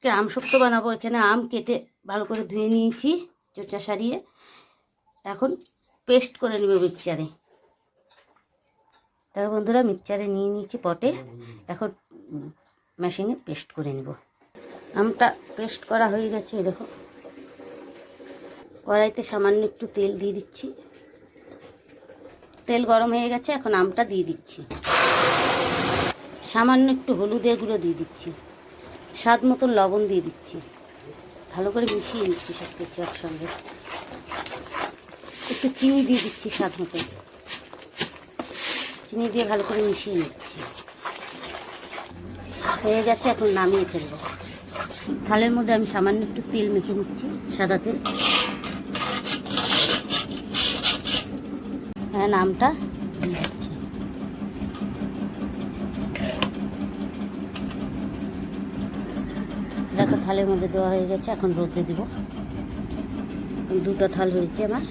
আজকে আম শুক্তো বানাবো। এখানে আম কেটে ভালো করে ধুয়ে নিয়েছি, চোচা সারিয়ে। এখন পেস্ট করে নেব মিক্সচারে। তাই বন্ধুরা মিক্সচারে নিয়ে নিয়েছি পটে, এখন মেশিনে পেস্ট করে নেব। আমটা পেস্ট করা হয়ে গেছে, দেখো। কড়াইতে সামান্য একটু তেল দিয়ে দিচ্ছি। তেল গরম হয়ে গেছে, এখন আমটা দিয়ে দিচ্ছি। সামান্য একটু হলুদের গুঁড়ো দিয়ে দিচ্ছি, স্বাদ মতন লবণ দিয়ে দিচ্ছি। ভালো করে মিশিয়ে নিচ্ছি সব কিছু একসঙ্গে। একটু চিনি দিয়ে দিচ্ছি স্বাদ মতো, চিনি দিয়ে ভালো করে মিশিয়ে নিচ্ছি। হয়ে গেছে, এখন নামিয়ে ফেলবো। থালের মধ্যে আমি সামান্য একটু তেল মেখে নিচ্ছি, সাদা তেল। হ্যাঁ, আমটা দিয়ে দিচ্ছি। দেখো থালের মধ্যে দেওয়া হয়ে গেছে, এখন রোদে দিব। দুটো থাল হয়েছে আমার।